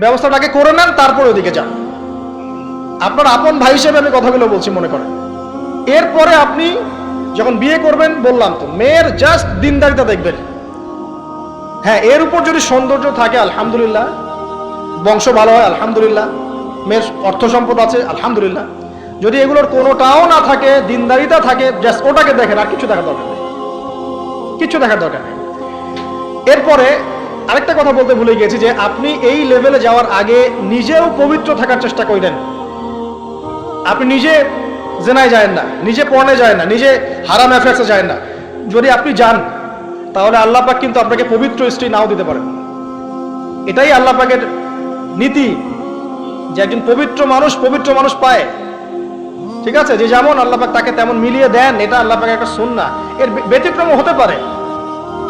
ব্যবস্থাটাকে করে নেন, তারপরে ওদিকে যান। আপনার আপন ভাই হিসেবে আমি কথাগুলো বলছি, মনে করেন। এরপরে আপনি যখন বিয়ে করবেন, বললাম তো, মেয়ের জাস্ট দিনদারিতা দেখবেন। হ্যাঁ, এর উপর যদি সৌন্দর্য থাকে আলহামদুলিল্লাহ, বংশ ভালো হয় আলহামদুলিল্লাহ, মেয়ের অর্থ সম্পদ আছে আলহামদুলিল্লাহ। যদি এগুলোর কোনোটাও না থাকে, দিনদারিতা থাকে, জাস্ট ওটাকে দেখেন, আর কিছু দেখার দরকার নেই, কিছু দেখার দরকার নেই। এরপরে আরেকটা কথা বলতে ভুলে গেছি, যে আপনি এই লেভেলে যাওয়ার আগে নিজেও পবিত্র থাকার চেষ্টা করেন। আপনি নিজে জেনায় যায় না, নিজে পর্নে যায় না, নিজে হারাম অ্যাফেয়ার্সে যায় না। যদি আপনি যান, তাহলে আল্লাহ পাক কিন্তু আপনাকে পবিত্র স্ত্রী নাও দিতে পারেন। এটাই আল্লাহ পাকের নীতি, যে একজন পবিত্র মানুষ পায়। ঠিক আছে, যে যেমন আল্লাহ পাক তাকে তেমন মিলিয়ে দেন, এটা আল্লাহ পাকের একটা সুন্নাহ। এর ব্যতিক্রম হতে পারে,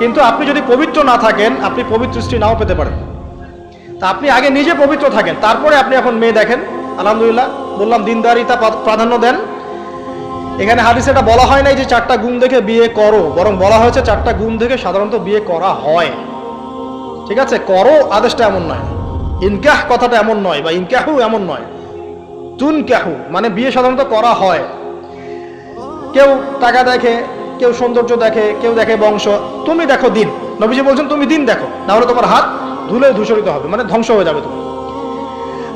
কিন্তু আপনি যদি পবিত্র না থাকেন, আপনি পবিত্র স্ত্রী নাও পেতে পারেন। তা আপনি আগে নিজে পবিত্র থাকেন, তারপরে আপনি এখন মেয়ে দেখেন। আলহামদুলিল্লাহ, বললাম দিনদারিতা প্রাধান্য দেন। এখানে হাদিসে এটা বলা হয় নাই যে 4টা গুণ দেখে বিয়ে করো, বরং বলা হয়েছে 4টা গুণ দেখে সাধারণত বিয়ে করা হয়। ঠিক আছে, করো আদেশটা এমন নয়, ইনকাহ কথাটা এমন নয়, বা ইনকাহু এমন নয়, তুনকাহু মানে বিয়ে সাধারণত করা হয়। কেউ টাকা দেখে, কেউ সৌন্দর্য দেখে, কেউ দেখে বংশ। তুমি দেখো দিন। নবীজি বলছেন তুমি দিন দেখো, না হলে তোমার হাত ধুলে ধূসরিত হবে, মানে ধ্বংস হয়ে যাবে তুমি।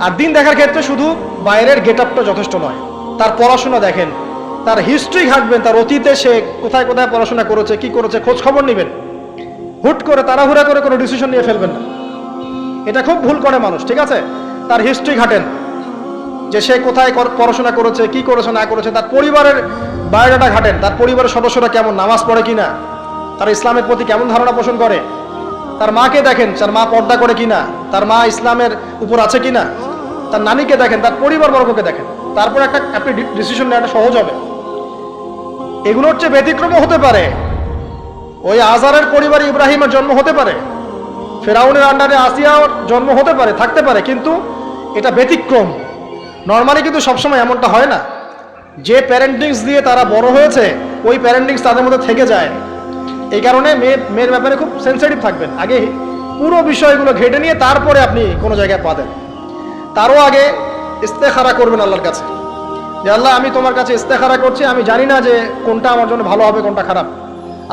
আর দিন দেখার ক্ষেত্রে শুধু বাইরের গেট আপটা যথেষ্ট নয়, তার পড়াশোনা দেখেন, তার হিস্ট্রি ঘাটবেন, তার অতীতে সে কোথায় কোথায় পড়াশোনা করেছে, কি করেছে, খোঁজ খবর নেবেন। হুট করে তাড়াহুড়া করে কোনো ডিসিশন নিয়ে ফেলবেন না, এটা খুব ভুল করে মানুষ। ঠিক আছে, তার হিস্ট্রি ঘাটেন, যে সে কোথায় পড়াশোনা করেছে, কি করেছে না করেছে। তার পরিবারের বায়োডাটা ঘাটেন, তার পরিবারের সদস্যরা কেমন, নামাজ পড়ে কিনা, তার ইসলামের প্রতি কেমন ধারণা পোষণ করে। তার মাকে দেখেন, তার মা পর্দা করে কিনা, তার মা ইসলামের উপর আছে কিনা। তার নানিকে দেখেন, তার পরিবারবর্গকে দেখেন, তারপর আপনি ডিসিশন নেওয়াটা সহজ হবে। এগুলো হচ্ছে ব্যতিক্রমও হতে পারে। ওই আজারের পরিবারে ইব্রাহিমের জন্ম হতে পারে, ফেরাউনের আন্ডারে আসিয়ার জন্ম হতে পারে, থাকতে পারে, কিন্তু এটা ব্যতিক্রম। নর্মালি কিন্তু সবসময় এমনটা হয় না। যে প্যারেন্টিংস দিয়ে তারা বড় হয়েছে, ওই প্যারেন্টিংস তাদের মধ্যে থেকে যায়। এই কারণে মেয়ের ব্যাপারে খুব সেন্সিটিভ থাকবেন। আগে পুরো বিষয়গুলো ঘেটে নিয়ে তারপরে আপনি কোনো জায়গায় পা দেন। তারও আগে ইস্তেখারা করবেন আল্লাহর কাছে, যে আল্লাহ আমি তোমার কাছে ইস্তেখারা করছি, আমি জানি না যে কোনটা আমার জন্য ভালো হবে, কোনটা খারাপ।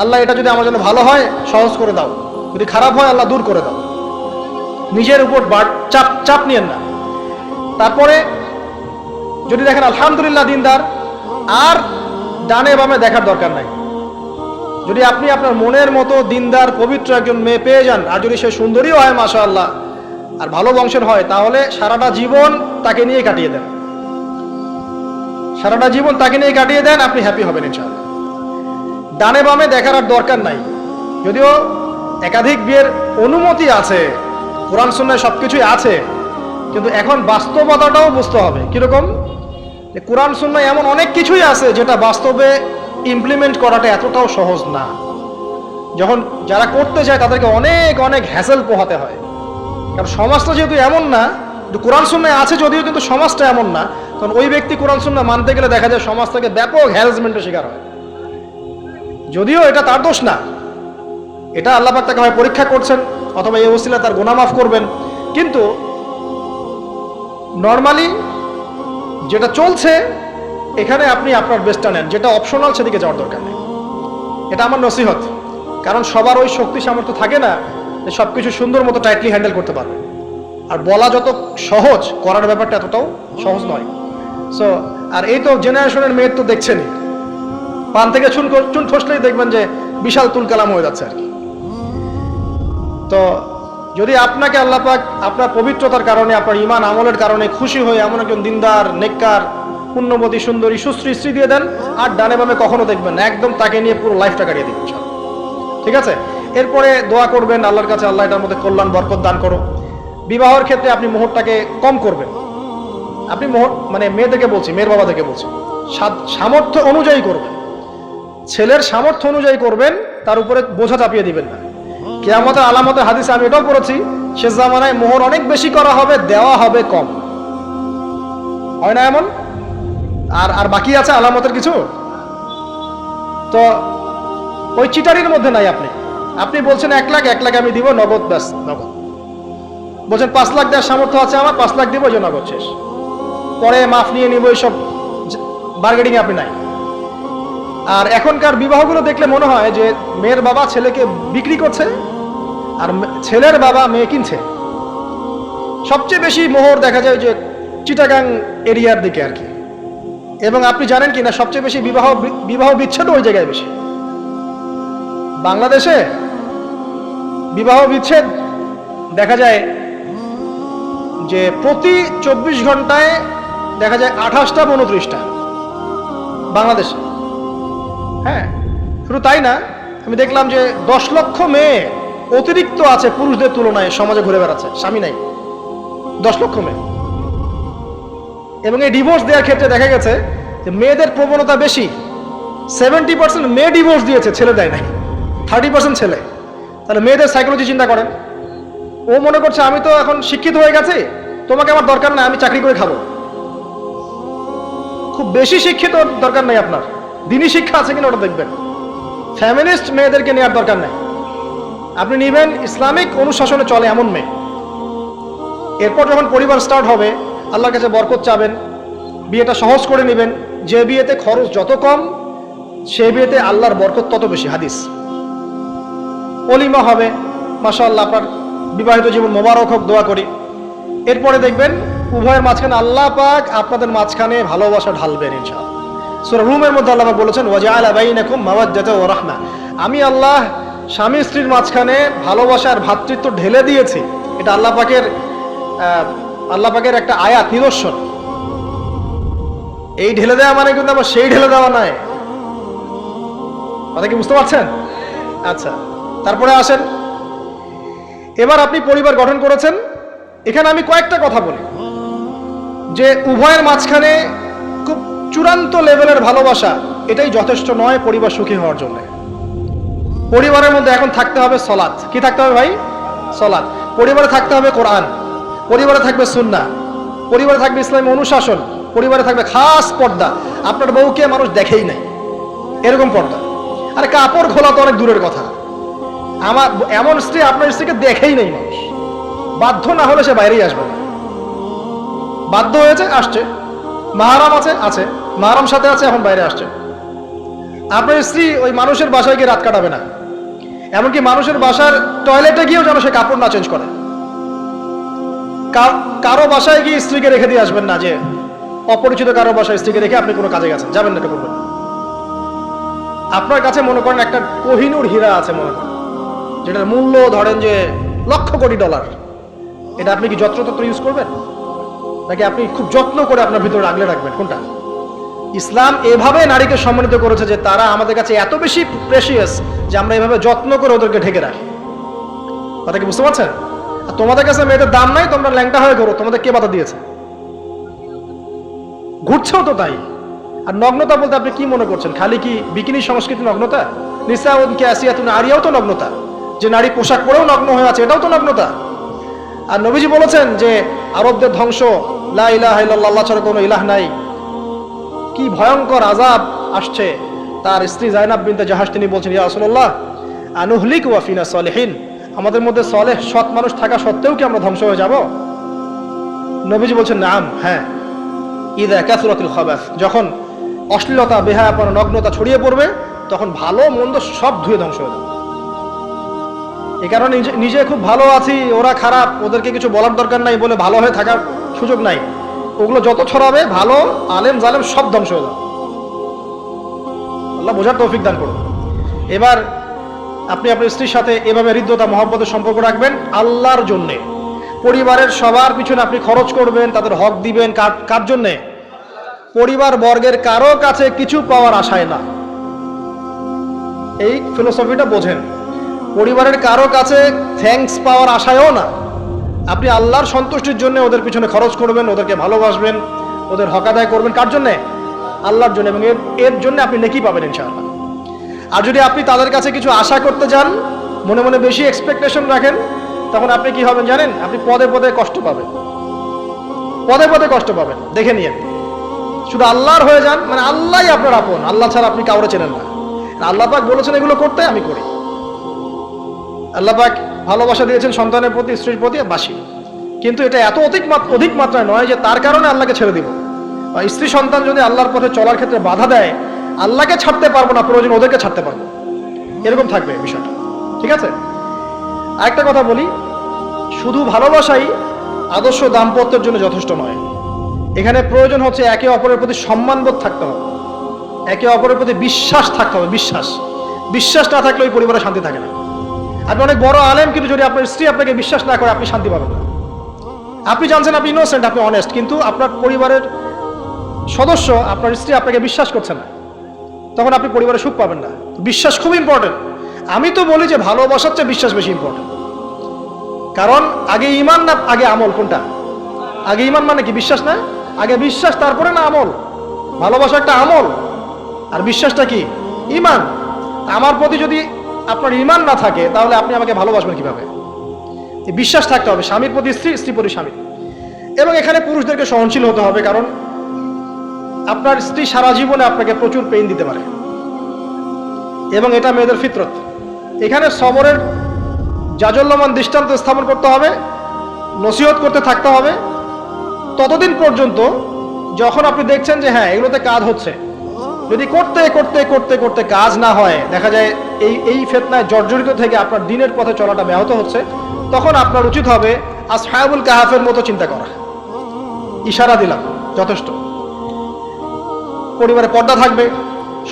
আল্লাহ এটা যদি আমার জন্য ভালো হয় সহজ করে দাও, যদি খারাপ হয় আল্লাহ দূর করে দাও। নিজের উপর চাপ নিয়েন না। তারপরে যদি দেখেন আলহামদুলিল্লাহ দিনদার, আর ডানে বামে দেখার দরকার নাই। যদি আপনি আপনার মনের মতো দিনদার পবিত্র একজন মেয়ে পেয়ে যান, আর যদি সে সুন্দরীও হয় মাশাআল্লাহ, আর ভালো বংশের হয়, তাহলে সারাটা জীবন তাকে নিয়ে কাটিয়ে দেন, সারাটা জীবন তাকে নিয়ে কাটিয়ে দেন, আপনি হ্যাপি হবেন ইনশাআল্লাহ। ডানে বামে দেখার আর দরকার নাই। যদিও একাধিক বিয়ের অনুমতি আছে, কোরআন সুন্নাহয় সবকিছুই আছে, কিন্তু এখন বাস্তবতাটাও বুঝতে হবে। কিরকম? যে কোরআন সুন্নাহয় এমন অনেক কিছুই আছে যেটা বাস্তবে ইমপ্লিমেন্ট করাটা এতটাও সহজ না। যখন যারা করতে চায় তাদেরকে অনেক অনেক হ্যাসেল পোহাতে হয়। কারণ সমাজটা যেহেতু এমন না, কোরআন সুন্নাহয় আছে যদিও, কিন্তু সমাজটা এমন না, কারণ ওই ব্যক্তি কোরআন সুন্নাহ মানতে গেলে দেখা যায় সমাজ থেকে ব্যাপক হ্যারাসমেন্টের শিকার হয়। যদিও এটা তার দোষ না, এটা আল্লাহ পাক তাকে হয় পরীক্ষা করছেন, অথবা এই ওসিলা তার গুনাহ মাফ করবেন। কিন্তু নর্মালি যেটা চলছে, এখানে আপনি আপনার বেস্টটা নেন, যেটা অপশনাল সেদিকে যাওয়ার দরকার নেই। এটা আমার নসিহত। কারণ সবার ওই শক্তি সামর্থ্য থাকে না যে সব কিছু সুন্দর মতো টাইটলি হ্যান্ডেল করতে পারবে। আর বলা যত সহজ, করার ব্যাপারটা এতটাও সহজ নয়। সো আর এই তো জেনারেশনের মেয়ের তো দেখছেনই, পান থেকে চুন খসলেই দেখবেন যে বিশাল তুল কালাম হয়ে যাচ্ছে আর কি। তো যদি আপনাকে আল্লাহ পাক আপনার পবিত্রতার কারণে, আপনার ঈমান আমলের কারণে খুশি হয়ে এমন একজন দিনদার, নেককার, পুণ্যবতী, সুন্দরী, সুশ্রী স্ত্রী দিয়ে দেন, আর ডানে বামে কখনো দেখবেন না, একদম তাকে নিয়ে পুরো লাইফটা কাটিয়ে দিবেন। ঠিক আছে? এরপরে দোয়া করবেন আল্লাহর কাছে, আল্লাহ এটার মধ্যে কল্যাণ বরকত দান করো। বিবাহের ক্ষেত্রে আপনি মোহরটাকে কম করবেন। আপনি মোহর মানে মেয়েদেরকে বলছি, মেয়ের বাবা থেকে বলছি, সামর্থ্য অনুযায়ী করবেন, ছেলের সামর্থ্য অনুযায়ী করবেন, তার উপরে বোঝা চাপিয়ে দিবেন না। কিয়ামতের আলামতের হাদিসে আমি এটাও পড়েছি, শেষ জামানায় মোহর অনেক বেশি করা হবে, দেওয়া হবে কম। হয় না এমন? আর বাকি আছে আলামতের কিছু। তো ওই চিটারির মধ্যে নাই। আপনি বলছেন 1 লাখ আমি দিব নগদ, ব্যাস নগদ। বলছেন 5 লাখ দেওয়ার সামর্থ্য আছে আমার, 5 লাখ দিব, ওই জন্য শেষ, পরে মাফ নিয়ে নিব, এইসব বার্গেনিং আপনি নাই। আর এখনকার বিবাহগুলো দেখলে মনে হয় যে মেয়ের বাবা ছেলেকে বিক্রি করছে আর ছেলের বাবা মেয়ে কিনছে। সবচেয়ে বেশি মোহর দেখা যায় যে চিটাগাং এরিয়ার দিকে আর কি। এবং আপনি জানেন কি না সবচেয়ে বেশি বিবাহ বিচ্ছেদ ওই জায়গায় বেশি। বাংলাদেশে বিবাহ বিচ্ছেদ দেখা যায় যে প্রতি 24 ঘন্টায় দেখা যায় 28টা 29টা বাংলাদেশে। হ্যাঁ, শুধু তাই না, আমি দেখলাম যে 10 লক্ষ মেয়ে অতিরিক্ত আছে পুরুষদের তুলনায় সমাজে ঘুরে বেড়াচ্ছে, স্বামী নাই, 10 লক্ষ মেয়ে। এবং এই ডিভোর্স দেওয়ার ক্ষেত্রে দেখা গেছে যে মেয়েদের প্রবণতা বেশি, 70% মেয়ে ডিভোর্স দিয়েছে, ছেলে দেয় নাই, 30% ছেলে। তাহলে মেয়েদের সাইকোলজি চিন্তা করেন। ও মনে করছে আমি তো এখন শিক্ষিত হয়ে গেছি, তোমাকে আমার দরকার নাই, আমি চাকরি করে খাবো। খুব বেশি শিক্ষিত দরকার নাই আপনার, দিনী শিক্ষা আছে কিনা ওটা দেখবেন। ফ্যামিলিস্ট মেয়েদেরকে নেওয়ার দরকার নাই, আপনি নিবেন ইসলামিক অনুশাসনে চলে এমন মেয়ে। এরপর যখন পরিবার স্টার্ট হবে, আল্লাহর কাছে বরকত চাবেন, বিয়েটা সহজ করে নেবেন। যে বিয়েতে খরচ যত কম, সে বিয়েতে আল্লাহর বরকত তত বেশি। হাদিস। অলিমা হবে, মাশাআল্লাহ, আপনার বিবাহিত জীবন মোবারক হোক, দোয়া করি। এরপরে দেখবেন উভয়ের মাঝখানে আল্লাহ পাক আপনাদের মাঝখানে ভালোবাসা ঢালবেন ইনশাআল্লাহ। সূরা রুমের মধ্যে আল্লাহ পাক বলেছেন ওয়াজআলা বাইনাকুম মাওয়াদ্দাতা ওয়া রাহমা, আমি আল্লাহ স্বামী স্ত্রীর মাঝখানে ভালোবাসার ভ্রাতৃত্ব ঢেলে দিয়েছি। এটা আল্লাহ পাকের একটা আয়াত, নিদর্শন। এই ঢেলে দেওয়া মানে কিন্তু আবার সেই ঢেলে দেওয়া নয়। কথা কি বুঝতে পারছেন? আচ্ছা, তারপরে আসেন, এবার আপনি পরিবার গঠন করেছেন। এখানে আমি কয়েকটা কথা বলি যে উভয়ের মাঝখানে খুব চূড়ান্ত লেভেলের ভালোবাসা এটাই যথেষ্ট নয় পরিবার সুখী হওয়ার জন্য। পরিবারের মধ্যে এখন থাকতে হবে সলাত। কি থাকতে হবে ভাই? সলাত। পরিবারে থাকতে হবে কোরআন, পরিবারে থাকবে সুন্নাহ, পরিবারে থাকবে ইসলামী অনুশাসন, পরিবারে থাকবে খাস পর্দা। আপনার বউকে মানুষ দেখেই নাই, এরকম পর্দা। আরে কাপড় খোলা তো অনেক দূরের কথা, আমার এমন স্ত্রী আপনার স্ত্রীকে দেখেই নেই মানুষ। বাধ্য না হলে সে বাইরেই আসবে না। বাধ্য হয়েছে, আসছে, মাহারাম আছে, মাহারাম সাথে আছে, এখন বাইরে আসছে। আপনার স্ত্রী ওই মানুষের বাসায় গিয়ে রাত কাটাবে না, এমনকি মানুষের বাসার টয়লেটে গিয়েও যেন সে কাপড় না চেঞ্জ করে। কারো বাসায় গিয়ে স্ত্রীকে রেখে দিয়ে আসবেন না, যে অপরিচিত কারো বাসায় স্ত্রীকে রেখে আপনি কোনো কাজে গেছেন, যাবেন না, এটা করবেন। আপনার কাছে মনে করেন একটা কোহিনূর হীরা আছে, মনে করেন, যেটার মূল্য ধরেন যে লক্ষ কোটি ডলার, এটা আপনি কি যত্রতত্র ইউজ করবেন, নাকি আপনি খুব যত্ন করে আপনার ভিতরে আগলে রাখবেন? কোনটা? ইসলাম এভাবে নারীকে সম্মানিত করেছে যে তারা আমাদের কাছে এত বেশি প্রেশিয়াস যে আমরা এভাবে যত্ন করে ওদেরকে ঢেকে রাখি। কথা কি বুঝতে পারছেন? আর তোমাদের কাছে মেয়েদের দাম নাই, তোমরা ল্যাংটা হয়ে ঘোরো, তোমাদের কে বাধা দিয়েছে? ঘুরছেও তো তাই। আর নগ্নতা বলতে আপনি কি মনে করছেন? খালি কি বিকিনি সংস্কৃতি নগ্নতা? নিসাউন কাসিয়াতুন আরিয়াও তো নগ্নতা, যে নারী পোশাক পরেও নগ্ন হয়ে আছে, এটাও তো নগ্নতা। আর নবীজি বলেছেন যে আরবদের ধ্বংস, লা ইলাহা ইল্লাল্লাহ, আল্লাহ ছাড়া কোনো ইলাহ নাই। কি ভয়ঙ্কর আযাব আসছে। তার স্ত্রী জায়নাব বিনতে জাহাশ তিনি বলছেন, ইয়া রাসূলুল্লাহ আনুহলিক ওয়া ফিনা সালিহিন, আমাদের মধ্যে সালেহ সৎ মানুষ থাকা সত্ত্বেও কি আমরা ধ্বংস হয়ে যাব? নবীজি বলছেন নাম, হ্যাঁ। ইযা কাসরাতুল খাবাস, যখন অশ্লীলতা, বেহায়াপনা, নগ্নতা ছড়িয়ে পড়বে, তখন ভালো মন্দ সব ধুয়ে ধ্বংস হয়ে যাবে। এই কারণে নিজে খুব ভালো আছি, ওরা খারাপ, ওদেরকে কিছু বলার দরকার নাই বলে ভালো হয়ে থাকার সুযোগ নাই। ওগুলো যত ছড়াবে, ভালো আলেম জালেম সব ধ্বংস হয়ে যাবে। আল্লাহ বোঝার তৌফিক দান করুন। এবার আপনি আপনার স্ত্রীর সাথে এভাবে হৃদ্যতা মহব্বতের সম্পর্ক রাখবেন আল্লাহর জন্যে। পরিবারের সবার পিছনে আপনি খরচ করবেন, তাদের হক দিবেন। কার জন্যে? পরিবার বর্গের কারো কাছে কিছু পাওয়ার আশায় না। এই ফিলোসফিটা বোঝেন। পরিবারের কারো কাছে থ্যাঙ্কস পাওয়ার আশায়ও না। আপনি আল্লাহর সন্তুষ্টির জন্য ওদের পিছনে খরচ করবেন, ওদেরকে ভালোবাসবেন, ওদের হক আদায় করবেন। কার জন্যে? আল্লাহর জন্য। এবং এর জন্য আপনি নেকি পাবেন ইনশাআল্লাহ। আর যদি আপনি তাদের কাছে কিছু আশা করতে যান, মনে মনে বেশি এক্সপেকটেশন রাখেন, তখন আপনি কি হবেন জানেন? আপনি পদে পদে কষ্ট পাবেন, পদে পদে কষ্ট পাবেন। দেখে নিয়েন। শুধু আল্লাহর হয়ে যান, মানে আল্লাহই আপনার আপন, আল্লাহ ছাড়া আপনি কাউরে চেনেন না। আল্লাহ পাক বলেছেন এগুলো করতে, আমি করি। আল্লাহ পাক ভালোবাসা দিয়েছেন সন্তানের প্রতি, স্ত্রীর প্রতি, বাসি। কিন্তু এটা এত অধিক মাত্রায় নয় যে তার কারণে আল্লাহকে ছেড়ে দিব। বা স্ত্রী সন্তান যদি আল্লাহর পথে চলার ক্ষেত্রে বাধা দেয়, আল্লাহকে ছাড়তে পারবো না, প্রয়োজন ওদেরকে ছাড়তে পারবো, এরকম থাকবে বিষয়টা। ঠিক আছে? আরেকটা কথা বলি, শুধু ভালোবাসাই আদর্শ দাম্পত্যের জন্য যথেষ্ট নয়। এখানে প্রয়োজন হচ্ছে একে অপরের প্রতি সম্মানবোধ থাকতে হবে, একে অপরের প্রতি বিশ্বাস থাকতে হবে। বিশ্বাস না থাকলে ওই পরিবারে শান্তি থাকে না। আপনি অনেক বড় আলেম, কিন্তু যদি আপনার স্ত্রী আপনাকে বিশ্বাস না করে, আপনি শান্তি পাবেন না। আপনি জানছেন আপনি ইনোসেন্ট, আপনি অনেস্ট, কিন্তু আপনার পরিবারের সদস্য, আপনার স্ত্রী আপনাকে বিশ্বাস করছে না, তখন আপনি পরিবারে সুখ পাবেন না। বিশ্বাস খুব ইম্পর্টেন্ট। আমি তো বলি যে ভালোবাসার চেয়ে বিশ্বাস বেশি ইম্পর্টেন্ট। কারণ আগে ইমান না আগে আমল? কোনটা আগে? ইমান মানে কি? বিশ্বাস না? আগে বিশ্বাস, তারপরে না আমল? ভালোবাসা একটা আমল, আর বিশ্বাসটা কি? ইমান। আমার প্রতি যদি আপনার ইমান না থাকে, তাহলে আপনি আমাকে ভালোবাসবেন কিভাবে? বিশ্বাস থাকতে হবে, স্বামীর প্রতি স্ত্রী, স্ত্রী প্রতি স্বামী। এবং এখানে পুরুষদেরকে সহনশীল হতে হবে, কারণ আপনার স্ত্রী সারা জীবনে আপনাকে প্রচুর পেইন দিতে পারে, এবং এটা মেয়েদের ফিতরত। এখানে সবরের জাজল্যমান দৃষ্টান্ত স্থাপন করতে হবে, নসিহত করতে থাকতে হবে ততদিন পর্যন্ত যখন আপনি দেখছেন যে হ্যাঁ এগুলোতে কাজ হচ্ছে। যদি করতে করতে করতে করতে কাজ না হয়, দেখা যায় এই ফিতনায় জর্জরিত থেকে আপনার দিনের পথে চলাটা ব্যাহত হচ্ছে, তখন আপনার উচিত হবে আসহাবুল কাহাফের মতো চিন্তা করা। ইশারা দিলাম, যথেষ্ট। পরিবারে পর্দা থাকবে,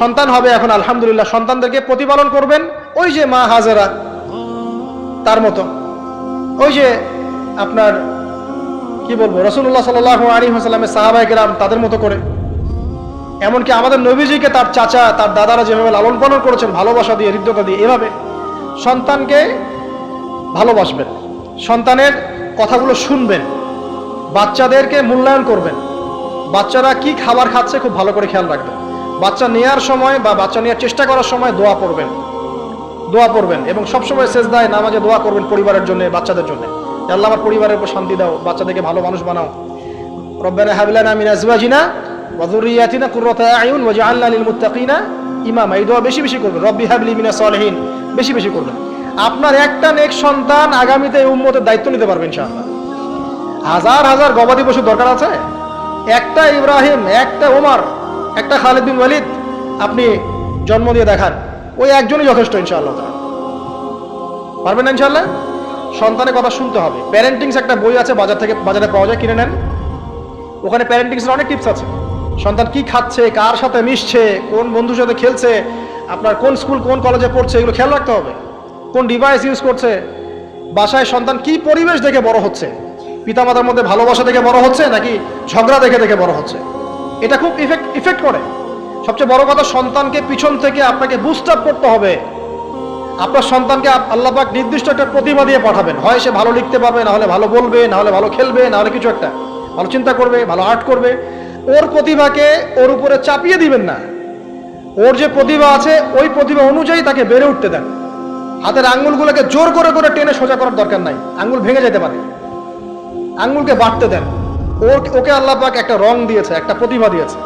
সন্তান হবে, এখন আলহামদুলিল্লাহ সন্তানদেরকে প্রতিপালন করবেন ওই যে মা হাজেরা তার মতো, ওই যে আপনার কি বলবো রাসূলুল্লাহ সাল্লাল্লাহু আলাইহি ওয়াসাল্লামের সাহাবায়ে কেরাম তাদের মতো করে। এমনকি আমাদের নবীজিকে তার চাচা, তার দাদারা যেভাবে লালন পালন করেছেন ভালোবাসা দিয়ে, হৃদ্যতা দিয়ে, এভাবে সন্তানকে ভালোবাসবেন, সন্তানের কথাগুলো শুনবেন, বাচ্চাদেরকে মূল্যায়ন করবেন, বাচ্চারা কি খাবার খাচ্ছে খুব ভালো করে খেয়াল রাখবেন, বাচ্চা নেওয়ার সময় বা বাচ্চা নেওয়ার চেষ্টা করার সময় দোয়া পড়বেন এবং সবসময় সেজদায় নামাজে দোয়া করবেন পরিবারের জন্য, বাচ্চাদের জন্য। আল্লাহ আমার পরিবারের উপর শান্তি দাও, বাচ্চাদেরকে ভালো মানুষ বানাও। রব্বানা হাব লানা মিন আজওয়াজিনা ওয়া যুররিয়াতিনা কুররাতা আয়ুন ওয়াজআলনা লিল মুত্তাকিনা ইমামা। এই দোয়া বেশি বেশি করবেন। রব্বি হাবলি মিনাস সালিহিন বেশি বেশি করবেন। আপনার একটা নেক সন্তান আগামীতে এই উম্মতের দায়িত্ব নিতে পারবে ইনশাআল্লাহ। হাজার হাজার গবাদি পশু দরকার আছে, একটা ইব্রাহিম, একটা ওমর, একটা খালিদ বিন ওয়ালিদ আপনি জন্ম দিয়ে দেখান, ওই একজনই যথেষ্ট ইনশাআল্লাহ। পারবেন না ইনশাআল্লাহ? সন্তানের কথা শুনতে হবে। প্যারেন্টিংস একটা বই আছে, বাজারে পাওয়া যায়, কিনে নেন। ওখানে প্যারেন্টিংসের অনেক টিপস আছে। সন্তান কি খাচ্ছে, কার সাথে মিশছে, কোন বন্ধুর সাথে খেলছে, আপনার কোন স্কুল কোন কলেজে পড়ছে, এগুলো খেয়াল রাখতে হবে। কোন ডিভাইস ইউজ করছে, বাসায় সন্তান কি পরিবেশ দেখে বড় হচ্ছে, পিতামাতার মধ্যে ভালোবাসা দেখে বড় হচ্ছে নাকি ঝগড়া দেখে দেখে বড় হচ্ছে, এটা খুব ইফেক্ট করে। সবচেয়ে বড় কথা, সন্তানকে পিছন থেকে আপনাকে বুস্ট আপ করতে হবে। আপনার সন্তানকে আল্লাহ পাক নির্দিষ্ট একটা প্রতিভা দিয়ে পাঠাবেন, হয় সে ভালো লিখতে পারবে, না হলে ভালো বলবে, না হলে ভালো খেলবে, না হলে কিছু একটা ভালো চিন্তা করবে, ভালো আর্ট করবে। ওর প্রতিভাকে ওর উপরে চাপিয়ে দিবেন না। ওর যে প্রতিভা আছে ওই প্রতিভা অনুযায়ী তাকে বেড়ে উঠতে দেন। হাতের আঙ্গুলগুলোকে জোর করে করে টেনে সোজা করার দরকার নাই, আঙ্গুল ভেঙে যেতে পারে। আঙ্গুলকে বাড়তে দেন। ওকে আল্লাহ পাক একটা রং দিয়েছে, একটা প্রতিভা দিয়েছে,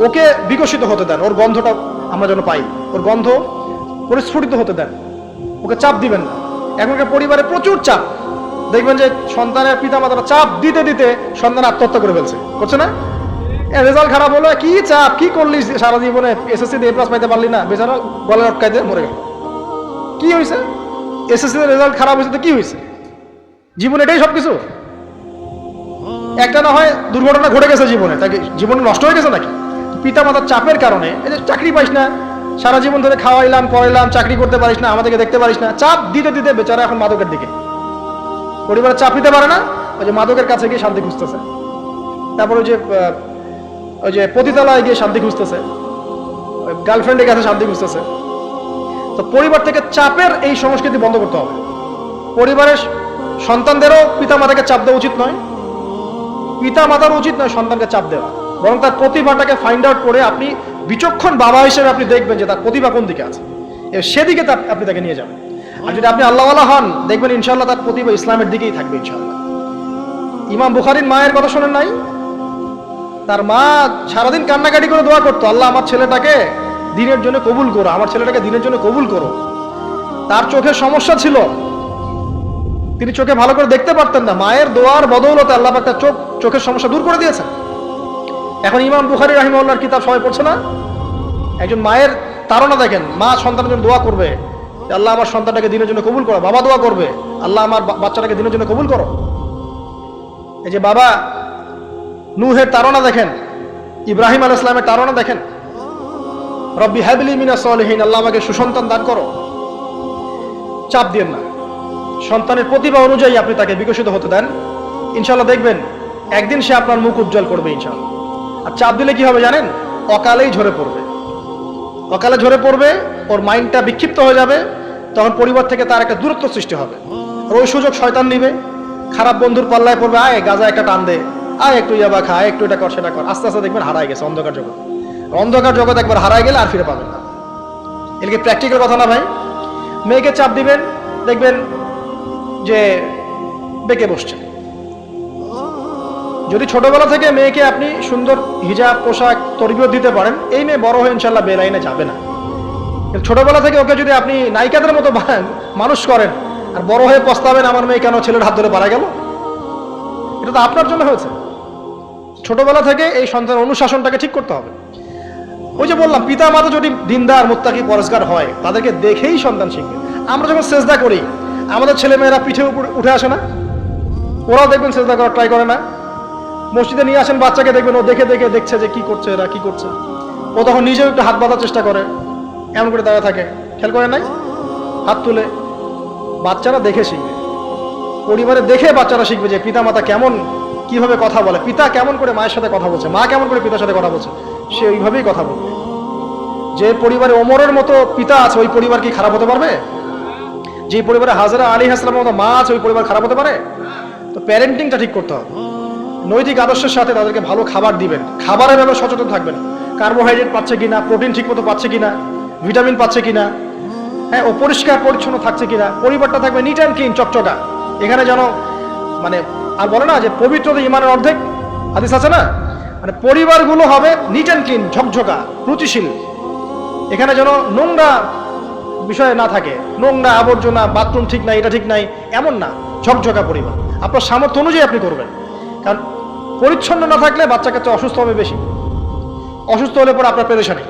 ওকে বিকশিত হতে দেন। ওর গন্ধটা আমরা যেন পাই, ওর গন্ধ পরিস্ফুটিত হতে দেন। ওকে চাপ দিবেন না। এখনকার পরিবারে প্রচুর চাপ, দেখবেন যে সন্তানের পিতামাতারা চাপ দিতে দিতে সন্তান আত্মহত্যা করে ফেলছে, করছে না? রেজাল্ট খারাপ হলো, কি চাপ, কি করলি সারা জীবনে, এসএসসি A+ পাইতে পারলি না, বেচারা গলা আটকাইতে মরে গেল। কি হয়েছে? এসএসসি রেজাল্ট খারাপ হয়েছে তো কি হয়েছে? জীবন এটাই সবকিছু? একটা না হয় দুর্ঘটনা ঘটে গেছে জীবনে, তাকে জীবন নষ্ট হয়ে গেছে নাকি? পিতামাতার চাপের কারণে, এই যে চাকরি পাইস না, সারা জীবন ধরে খাওয়াইলাম পড়াইলাম, চাকরি করতে পারিস না, আমাদেরকে দেখতে পারিস না, চাপ দিতে দিতে বেচারা এখন মাদকের দিকে। পরিবারের চাপ নিতে পারে না, ওই যে মাদকের কাছে গিয়ে শান্তি খুঁজতেছে, তারপর ওই যে পতিতালয়ে গিয়ে শান্তি খুঁজতেছে, ওই গার্লফ্রেন্ডের কাছে শান্তি খুঁজতেছে। তো পরিবার থেকে চাপের এই সংস্কৃতি বন্ধ করতে হবে। পরিবারের সন্তানদেরও পিতামাতাকে চাপ দেওয়া উচিত নয়, পিতামাতার উচিত নয় সন্তানকে চাপ দেওয়া, বরং তার প্রতিভাটাকে ফাইন্ড আউট করে আপনি বিচক্ষণ বাবা হিসেবে আপনি দেখবেন যে তার প্রতিভা কোন দিকে আছে, সেদিকে আপনি তাকে নিয়ে যাবেন। আর যদি আপনি আল্লাহওয়ালা হন, দেখবেন ইনশাআল্লাহ তার প্রতিভা ইসলামের দিকেই থাকবে ইনশাআল্লাহ। ইমাম বুখারীর মায়ের কথা শোনেন নাই? তার মা সারাদিন কান্নাকাটি করে দোয়া করতো, আল্লাহ আমার ছেলেটাকে দিনের জন্য কবুল করো, আমার ছেলেটাকে দিনের জন্য কবুল করো। তার চোখের সমস্যা ছিল, তিনি চোখে ভালো করে দেখতে পারতেন না, মায়ের দোয়ার বদৌলতে আল্লাহ পাক তার চোখের সমস্যা দূর করে দিয়েছেন। এখন ইমাম বুখারী রাহিমাহুল্লাহর কিতাব সবাই পড়ছে না? একজন মায়ের তাড়না দেখেন, মা সন্তানের জন্য দোয়া করবে, আল্লাহ আমার সন্তানটাকে দিনের জন্য কবুল করো। বাবা দোয়া করবে, আল্লাহ আমার বাচ্চাটাকে দিনের জন্য কবুল করো। এই যে বাবা নূহের তাড়না দেখেন, ইব্রাহিম আলাইহিস সালামের তাড়না দেখেন, রব্বি হাবলি মিনাস সালিহিন, আল্লাহ আমাকে সুসন্তান দান করো। চাপ দিয়েন না, সন্তানের প্রতিভা অনুযায়ী আপনি তাকে বিকশিত হতে দেন, ইনশাআল্লাহ দেখবেন একদিন সে আপনার মুখ উজ্জ্বল করবে ইনশাআল্লাহ। আর চাপ দিলে কি হবে জানেন? অকালেই ঝরে পড়বে, অকালে ঝরে পড়বে, ওর মাইন্ডটা বিক্ষিপ্ত হয়ে যাবে, তখন পরিবার থেকে তার একটা দূরত্ব সৃষ্টি হবে। আর ওই সুযোগ শয়তান নিবে, খারাপ বন্ধুর পাল্লায় পড়বে, আয় গাজা একটা টান দে, আয় একটু ইয়াবা খা, একটু এটা কর সেটা কর, আস্তে আস্তে দেখবেন হারায় গেছে অন্ধকার জগৎ। অন্ধকার জগৎ একবার হারায় গেলে আর ফিরে পাবেন না। এর কি প্র্যাকটিক্যাল কথা না ভাই? মেয়েকে চাপ দিবেন, দেখবেন যে বেঁকে বসছে। যদি ছোটবেলা থেকে মেয়েকে আপনি সুন্দর হিজাব পোশাক তরবিয়ত দিতে পারেন, এই মেয়ে বড় হয়ে ইনশাল্লাহ বেলাইনে যাবে না। ছোটবেলা থেকে ওকে যদি আপনি নায়িকাদের মতো মানুষ করেন আর বড় হয়ে পস্তাবেন আমার মেয়ে কেন ছেলের হাত ধরে পারা গেল, এটা তো আপনার জন্য হয়েছে। ছোটবেলা থেকে এই সন্তানের অনুশাসনটাকে ঠিক করতে হবে। ওই যে বললাম, পিতা মাতা যদি দিনদার মুত্তাকি পরেজগার হয়, তাদেরকে দেখেই সন্তান শিখবে। আমরা যখন সেজদা করি, আমাদের ছেলে মেয়েরা পিঠে উপরে উঠে আসে না? ওরাও দেখবেন সেজদা করার ট্রাই করে না? মসজিদে নিয়ে আসেন বাচ্চাকে, দেখবেন ও দেখে দেখে দেখছে যে কি করছে এরা, কি করছে। ও তখন নিজেও একটু হাত বাঁধার চেষ্টা করে, এমন করে দাঁড়া থাকে, খেয়াল করে নাই? হাত তুলে। বাচ্চারা দেখে শিখবে, পরিবারে দেখে বাচ্চারা শিখবে যে পিতা মাতা কেমন, কিভাবে কথা বলে, পিতা কেমন করে মায়ের সাথে কথা বলছে, মা কেমন করে পিতার সাথে কথা বলছে, সে ওইভাবেই কথা বলবে। যে পরিবারে ওমরের মতো পিতা আছে, ওই পরিবার কি খারাপ হতে পারবে? যে পরিবারে হাজরা আলাইহিস সালামের মতো মা আছে, ওই পরিবার খারাপ হতে পারে? তো প্যারেন্টিংটা ঠিক করতে হবে। নৈতিক আদর্শের সাথে তাদেরকে ভালো খাবার দিবেন, খাবারের ব্যাপারে সচেতন থাকবেন, কার্বোহাইড্রেট পাচ্ছে কিনা, প্রোটিন ঠিক মতো পাচ্ছে কিনা, ভিটামিন পাচ্ছে কিনা, হ্যাঁ ও পরিষ্কার পরিচ্ছন্ন থাকছে কিনা, পরিবারটা থাকবে নিট অ্যান্ড ক্লিন, চকচকা। এখানে যেন মানে আর বলে না যে পবিত্রতা ইমানের অর্ধেক, হাদিস আছে না? মানে পরিবারগুলো হবে নিট অ্যান্ড ক্লিন, ঝকঝকা, রুচিশীল। এখানে যেন নোংরা বিষয় না থাকে, নোংরা আবর্জনা, বাথরুম ঠিক নাই, এটা ঠিক নাই, এমন না, ঝকঝকা পরিবার। আপনার সামর্থ্য অনুযায়ী আপনি করবেন, কারণ পরিচ্ছন্ন না থাকলে বাচ্চা কাচ্চা অসুস্থ হবে বেশি। অসুস্থ হলে পরে আপনার পেরেশানি,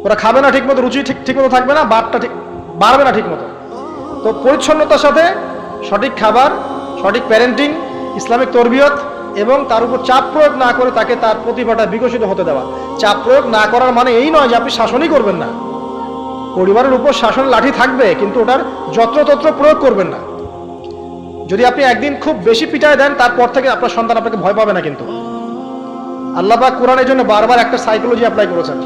ওরা খাবে না ঠিক মতো, রুচি ঠিক মতো থাকবে না, বাপটা ঠিক বাড়বে না ঠিক মতো। তো পরিচ্ছন্নতার সাথে সঠিক খাবার, সঠিক প্যারেন্টিং, ইসলামিক তরবিয়ত এবং তার উপর চাপ প্রয়োগ না করে তাকে তার প্রতিভাটা বিকশিত হতে দেওয়া। চাপ প্রয়োগ না করার মানে এই নয় যে আপনি শাসনই করবেন না। পরিবারের উপর শাসন লাঠি থাকবে, কিন্তু ওটার যত্রতত্র প্রয়োগ করবেন না। যদি আপনি একদিন খুব বেশি পিটায় দেন, তারপর থেকে আপনার সন্তান আপনাকে ভয় পাবে না। কিন্তু আল্লাহ পাক কোরআনের জন্য বারবার একটা সাইকোলজি অ্যাপ্লাই করেছেন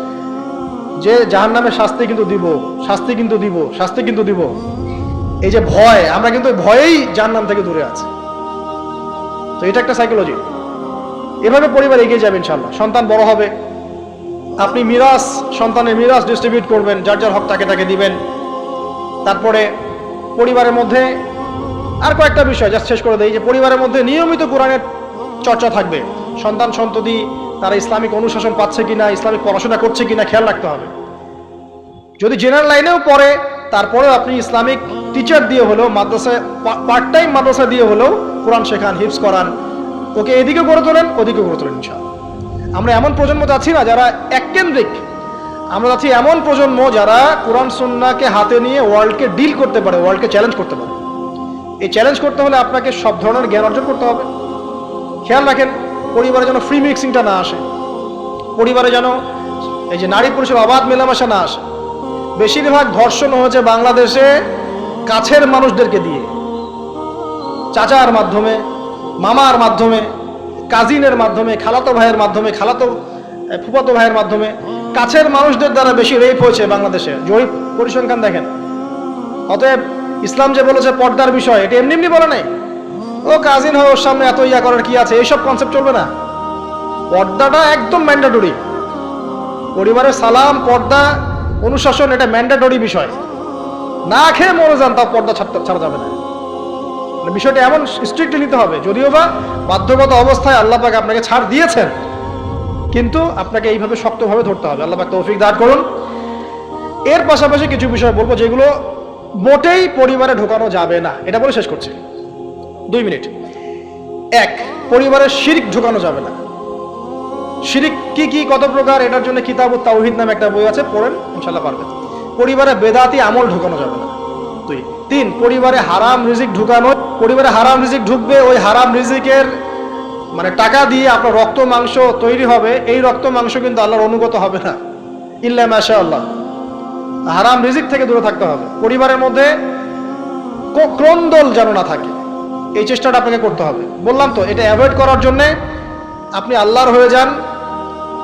যে জাহান্নামের শাস্তি কিন্তু দিব, শাস্তি কিন্তু দিব, শাস্তি কিন্তু দিব। এই যে ভয়, আমরা কিন্তু ভয়েই জাহান্নাম থেকে দূরে আছি। তো এটা একটা সাইকোলজি। এভাবে পরিবার এগিয়ে যাবে ইনশাআল্লাহ। সন্তান বড় হবে, আপনি মিরাস, সন্তানের মিরাস ডিস্ট্রিবিউট করবেন, যার যার হক তাকে তাকে দিবেন। তারপরে পরিবারের মধ্যে আর কয়েকটা বিষয় জাস্ট শেষ করে দেই, যে পরিবারের মধ্যে নিয়মিত কোরআনের চর্চা থাকবে। সন্তান সন্ততি তারা ইসলামিক অনুশাসন পাচ্ছে কিনা, ইসলামিক পড়াশোনা করছে কিনা খেয়াল রাখতে হবে। যদি জেনারেল লাইনেও পড়ে, তারপরেও আপনি ইসলামিক টিচার দিয়ে হলেও, মাদ্রাসায় পার্ট টাইম মাদ্রাসা দিয়ে হলেও কোরআন শেখান, হিফজ করান, ওকে এদিকে গড়ে তোলেন, ওদিকে গড়ে তোলেন ইনশাআল্লাহ। আমরা এমন প্রজন্ম যাচ্ছি না যারা এককেন্দ্রিক, আমরা যাচ্ছি এমন প্রজন্ম যারা কোরআন সুন্নাহকে হাতে নিয়ে ওয়ার্ল্ডকে ডিল করতে পারে, ওয়ার্ল্ডকে চ্যালেঞ্জ করতে পারে। এই চ্যালেঞ্জ করতে হলে আপনাকে সব ধরনের জ্ঞান অর্জন করতে হবে। খেয়াল রাখেন, পরিবারে যেন ফ্রি মিক্সিংটা না আসে, পরিবারে যেন এই যে নারী পুরুষের অবাধ মেলামেশা না আসে। বেশিরভাগ ধর্ষণ হয়েছে বাংলাদেশে কাছের মানুষদেরকে দিয়ে, চাচার মাধ্যমে, মামার মাধ্যমে, কাজিনের মাধ্যমে, খালাতো ভাইয়ের মাধ্যমে, ফুফাতো ভাইয়ের মাধ্যমে, কাছের মানুষদের দ্বারা বেশি রেপ হয়েছে বাংলাদেশে। জরিপ পরিসংখ্যান দেখেন। অতএব ইসলাম যে বলেছে পর্দার বিষয়, এটা এমনি এমনি বলে নাই। ও কাজিন হয়, ওর সামনে এত ইয়া করার কি আছে, এইসব কনসেপ্ট চলবে না। পর্দাটা একদম ম্যান্ডেটরি। পরিবারের সালাম, পর্দা, অনুশাসন, এটা ম্যান্ডেটরি বিষয়। না খেয়ে মরে যান, তাও পর্দা ছাড়া যাবে না। বিষয়টা এমন স্ট্রিক্টলি নিতে হবে। যদিও বা বাধ্যগত অবস্থায় আল্লাহ পাক আপনাকে ছাড় দিয়েছেন, কিন্তু আপনাকে এইভাবে শক্তভাবে ধরতে হবে। আল্লাহ পাক তৌফিক দান করুন। এর পাশাপাশি কিছু বিষয় বলবো যেগুলো মোটেই পরিবারে ঢোকানো যাবে না, এটা বলে শেষ করছি। 2 মিনিট। 1, পরিবারে শিরক ঢোকানো যাবে না। শিরক কি কি কত প্রকার, এটার জন্য কিতাবুত তাওহীদ নামে একটা বই আছে, পড়েন ইনশাআল্লাহ পারবেন। পরিবারে বেদাতি আমল ঢোকানো যাবে না। 2, 3, পরিবারে হারাম রিজিক ঢুকানো। পরিবারে হারাম রিজিক ঢুকবে, ওই হারাম রিজিকের মানে টাকা দিয়ে আপনার রক্ত মাংস তৈরি হবে, এই রক্ত মাংস কিন্তু আল্লাহর অনুগত হবে না, ইল্লা মাশাআল্লাহ। হারাম রিজিক থেকে দূরে থাকতে হবে। পরিবারের মধ্যে ক্রন্দল যেন না থাকে, এই চেষ্টাটা আপনাকে করতে হবে। বললাম তো, এটা অ্যাভয়েড করার জন্যে আপনি আল্লাহর হয়ে যান,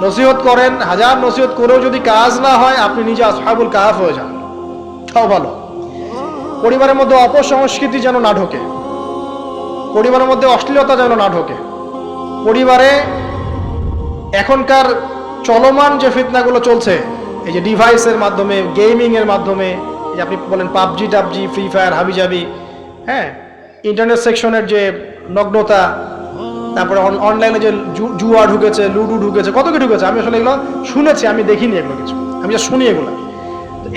নসিহত করেন, হাজার নসিহত করেও যদি কাজ না হয়, আপনি নিজে আসহাবুল কাহাফ হয়ে যান, তাও ভালো। পরিবারের মধ্যে অপসংস্কৃতি যেন না ঢোকে, পরিবারের মধ্যে অশ্লীলতা যেন না ঢোকে। পরিবারে এখনকার চলমান যে ফিতনাগুলো চলছে, এই যে ডিভাইসের মাধ্যমে, গেমিংয়ের মাধ্যমে, এই যে আপনি বলেন পাবজি টাবজি, ফ্রি ফায়ার, হাবিজাবি, হ্যাঁ, ইন্টারনেট সেকশনের যে নগ্নতা, তারপরে অনলাইনে যে জুয়া ঢুকেছে, লুডু ঢুকেছে, কত কি ঢুকেছে, আমি আসলে এগুলো শুনেছি, আমি দেখিনি এগুলো কিছু, আমি যা শুনি এগুলো।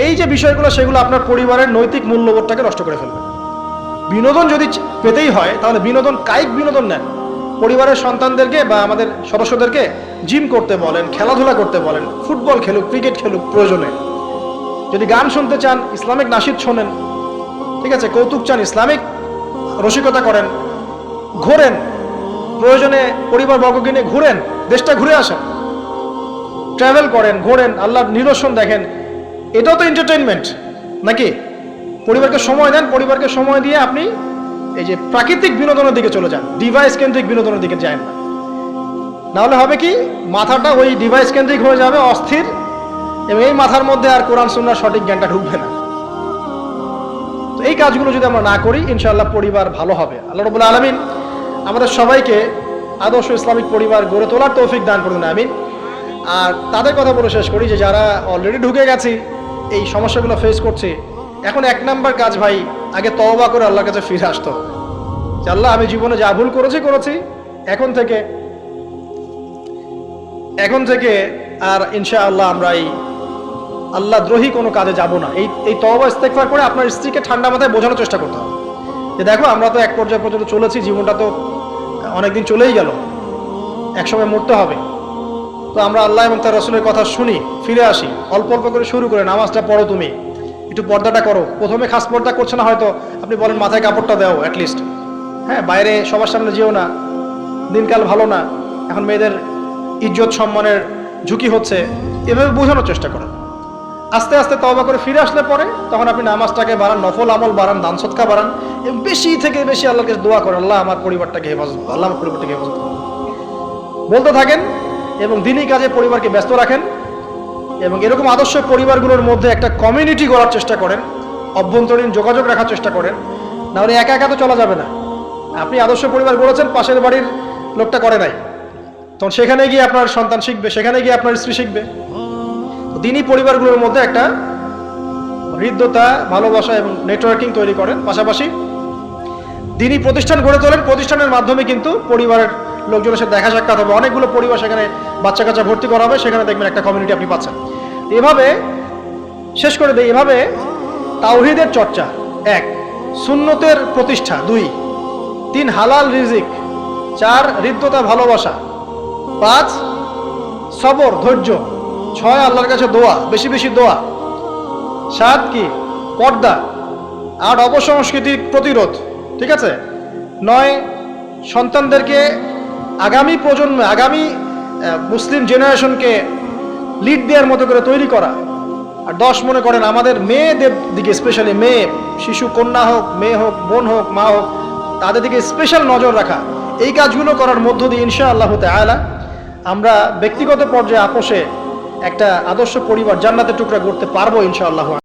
এই যে বিষয়গুলো, সেগুলো আপনার পরিবারের নৈতিক মূল্যবোধটাকে নষ্ট করে ফেলবে। বিনোদন যদি পেতেই হয়, তাহলে বিনোদন, কায়িক বিনোদন নেন। পরিবারের সন্তানদেরকে বা আমাদের সদস্যদেরকে জিম করতে বলেন, খেলাধুলা করতে বলেন, ফুটবল খেলুক, ক্রিকেট খেলুক প্রয়োজনে। যদি গান শুনতে চান, ইসলামিক নাশিদ শোনেন, ঠিক আছে, কৌতুক চান, ইসলামিক রসিকতা করেন, ঘোরেন, প্রয়োজনে পরিবারবর্গকে নিয়ে ঘুরেন, দেশটা ঘুরে আসেন, ট্রাভেল করেন, ঘোরেন, আল্লাহর নিদর্শন দেখেন, এটাও তো এন্টারটেইনমেন্ট নাকি? পরিবারকে সময় দেন, পরিবারকে সময় দিয়ে আপনি এই যে প্রাকৃতিক বিনোদনের দিকে চলে যান, ডিভাইস কেন্দ্রিক বিনোদনের দিকে যায় না। নাহলে হবে কি, মাথাটা ওই ডিভাইস কেন্দ্রিক হয়ে যাবে, অস্থির, এবং এই মাথার মধ্যে আর কোরআন সুন্নাহর সঠিক জ্ঞানটা ঢুকবে না। তো এই কাজগুলো যদি আমরা না করি, ইনশাআল্লাহ পরিবার ভালো হবে। আল্লাহ রাব্বুল আলামিন আমাদের সবাইকে আদর্শ ইসলামিক পরিবার গড়ে তোলার তৌফিক দান করুন, আমিন। আর তাদের কথা বলে শেষ করি যে যারা অলরেডি ঢুকে গেছি, এই সমস্যাগুলো ফেস করছে, এখন 1 নাম্বার কাজ ভাই, আগে তওবা করে আল্লাহর কাছে ফিরে আসতে হবে যে আল্লাহ, আমি জীবনে যা ভুল করেছি, এখন থেকে আর ইনশাআল্লাহ আমরা এই আল্লাহ দ্রোহী কোনো কাজে যাব না। এই তওবা ইস্তেগফার করে আপনার স্ত্রীকে ঠান্ডা মাথায় বোঝানোর চেষ্টা করতে হবে যে দেখো, আমরা তো এক পর্যায়ে পর্যন্ত চলেছি, জীবনটা তো অনেকদিন চলেই গেল, একসময় মরতে হবে। তো আমরা আল্লাহ এবং তার রাসূলের কথা শুনি, ফিরে আসি, অল্প অল্প করে শুরু করে নামাজটা পড়ো, তুমি একটু পর্দাটা করো। প্রথমে খাস পর্দা করছে না হয়তো, আপনি বলেন মাথায় কাপড়টা দাও অ্যাটলিস্ট, হ্যাঁ, বাইরে সবার সামনে যেও না, দিনকাল ভালো না, এখন মেয়েদের ইজ্জত সম্মানের ঝুঁকি হচ্ছে, এভাবে বোঝানোর চেষ্টা করেন। আস্তে আস্তে তওবা করে ফিরে আসলে পরে তখন আপনি নামাজটাকে বাড়ান, নফল আমল বাড়ান, দান সদকা বাড়ান, এবং বেশি থেকে বেশি আল্লাহর কাছে দোয়া করেন, আল্লাহ আমার পরিবারটাকে হেফাজত করুন, আল্লাহ আমার পরিবারটাকে হেফাজত করুন, বলতে থাকেন, এবং দিনই কাজে পরিবারকে ব্যস্ত রাখেন। এবং এরকম আদর্শ পরিবারগুলোর মধ্যে একটা কমিউনিটি গড়ার চেষ্টা করেন, অভ্যন্তরীণ যোগাযোগ রাখার চেষ্টা করেন, নাহলে একা একা তো চলা যাবে না। আপনি আদর্শ পরিবার গড়েছেন, পাশের বাড়ির লোকটা করে নাই, তখন সেখানে গিয়ে আপনার সন্তান শিখবে, সেখানে গিয়ে আপনার স্ত্রী শিখবে। দিনই পরিবারগুলোর মধ্যে একটা হৃদ্যতা, ভালোবাসা এবং নেটওয়ার্কিং তৈরি করেন। পাশাপাশি দিনই প্রতিষ্ঠান গড়ে তোলেন, প্রতিষ্ঠানের মাধ্যমে কিন্তু পরিবারের লোকজনের সাথে দেখা সাক্ষাৎ হবে, অনেকগুলো পরিবার সেখানে বাচ্চা কাচ্চা ভর্তি করা হবে, সেখানে দেখবেন একটা কমিউনিটি আপনি পাচ্ছেন। এভাবে শেষ করে দেয়, এভাবে তাওহীদের চর্চা 1, সুন্নতের প্রতিষ্ঠা 2, 3 হালাল রিজিক, 4 হৃদ্যতা ভালোবাসা, 5 সবর ধৈর্য, 6 আল্লাহর কাছে দোয়া, বেশি বেশি দোয়া, 7 কি পর্দা, 8 অপসংস্কৃতি প্রতিরোধ, ঠিক আছে, 9 সন্তানদেরকে আগামী প্রজন্মে, আগামী মুসলিম জেনারেশনকে লিড দেওয়ার মতো করে তৈরি করা, আর 10 মনে করেন আমাদের মেয়েদের দিকে, স্পেশালি মেয়ে, শিশু, কন্যা হোক, মেয়ে হোক, বোন হোক, মা হোক, তাদের দিকে স্পেশাল নজর রাখা। এই কাজগুলো করার মধ্য দিয়ে ইনশাআল্লাহ তাআলা আমরা ব্যক্তিগত পর্যায়ে আপোষে একটা আদর্শ পরিবার, জান্নাতের টুকরা করতে পারবো ইনশাআল্লাহ।